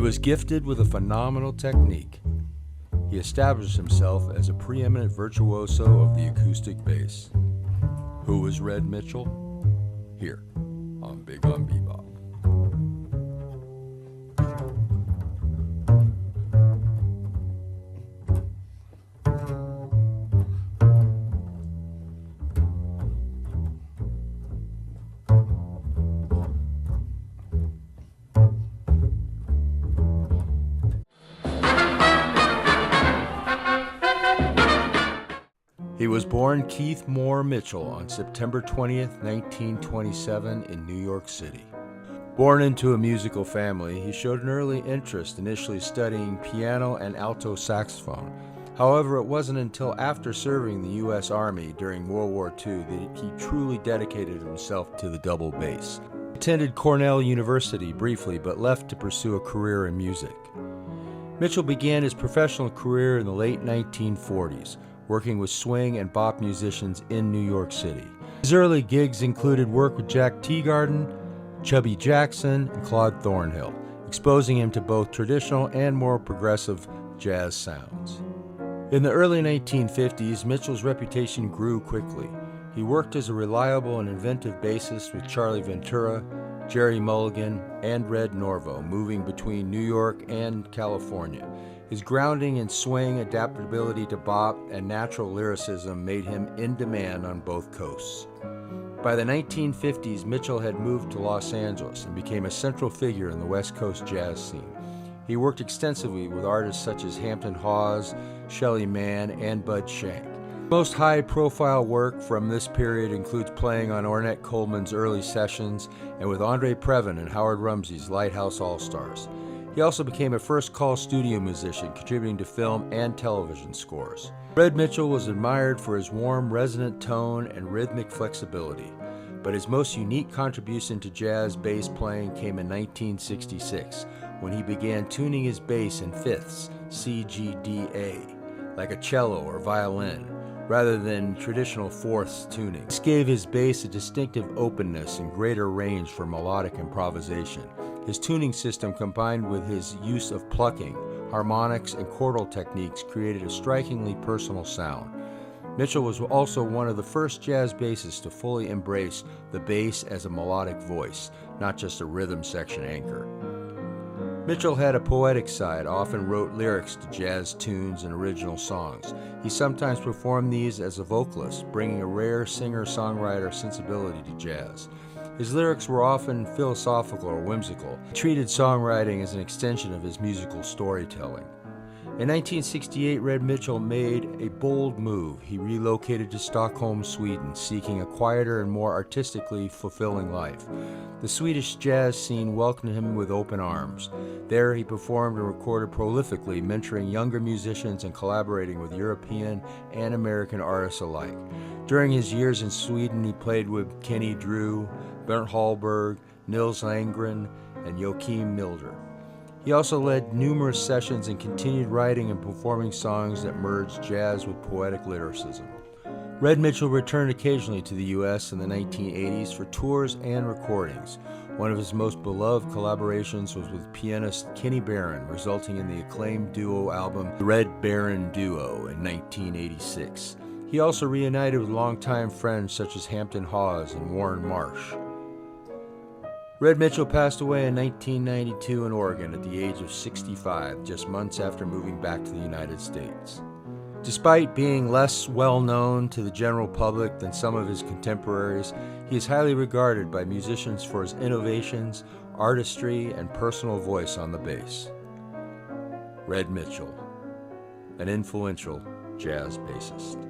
was gifted with a phenomenal technique. He established himself as a preeminent virtuoso of the acoustic bass. Who was Red Mitchell? Here on Big on Bebop. He was born Keith Moore Mitchell on September 20th, 1927 in New York City. Born into a musical family, he showed an early interest, initially studying piano and alto saxophone. However, it wasn't until after serving the U.S. Army during World War II that he truly dedicated himself to the double bass. He attended Cornell University briefly, but left to pursue a career in music. Mitchell began his professional career in the late 1940s. Working with swing and bop musicians in New York City. His early gigs included work with Jack Teagarden, Chubby Jackson, and Claude Thornhill, exposing him to both traditional and more progressive jazz sounds. In the early 1950s, Mitchell's reputation grew quickly. He worked as a reliable and inventive bassist with Charlie Ventura, Gerry Mulligan, and Red Norvo, moving between New York and California. His grounding in swing, adaptability to bop, and natural lyricism made him in demand on both coasts. By the 1950s, Mitchell had moved to Los Angeles and became a central figure in the West Coast jazz scene. He worked extensively with artists such as Hampton Hawes, Shelly Manne, and Bud Shank. Most high-profile work from this period includes playing on Ornette Coleman's early sessions and with Andre Previn and Howard Rumsey's Lighthouse All-Stars. He also became a first-call studio musician, contributing to film and television scores. Red Mitchell was admired for his warm, resonant tone and rhythmic flexibility, but his most unique contribution to jazz bass playing came in 1966, when he began tuning his bass in fifths, C, G, D, A, like a cello or violin, rather than traditional fourths tuning. This gave his bass a distinctive openness and greater range for melodic improvisation. His tuning system, combined with his use of plucking, harmonics, and chordal techniques, created a strikingly personal sound. Mitchell was also one of the first jazz bassists to fully embrace the bass as a melodic voice, not just a rhythm section anchor. Mitchell had a poetic side, often wrote lyrics to jazz tunes and original songs. He sometimes performed these as a vocalist, bringing a rare singer-songwriter sensibility to jazz. His lyrics were often philosophical or whimsical. He treated songwriting as an extension of his musical storytelling. In 1968, Red Mitchell made a bold move. He relocated to Stockholm, Sweden, seeking a quieter and more artistically fulfilling life. The Swedish jazz scene welcomed him with open arms. There, he performed and recorded prolifically, mentoring younger musicians and collaborating with European and American artists alike. During his years in Sweden, he played with Kenny Drew, Bernt Hallberg, Nils Landgren, and Joachim Milder. He also led numerous sessions and continued writing and performing songs that merged jazz with poetic lyricism. Red Mitchell returned occasionally to the U.S. in the 1980s for tours and recordings. One of his most beloved collaborations was with pianist Kenny Barron, resulting in the acclaimed duo album The Red Barron Duo in 1986. He also reunited with longtime friends such as Hampton Hawes and Warren Marsh. Red Mitchell passed away in 1992 in Oregon at the age of 65, just months after moving back to the United States. Despite being less well-known to the general public than some of his contemporaries, he is highly regarded by musicians for his innovations, artistry, and personal voice on the bass. Red Mitchell, an influential jazz bassist.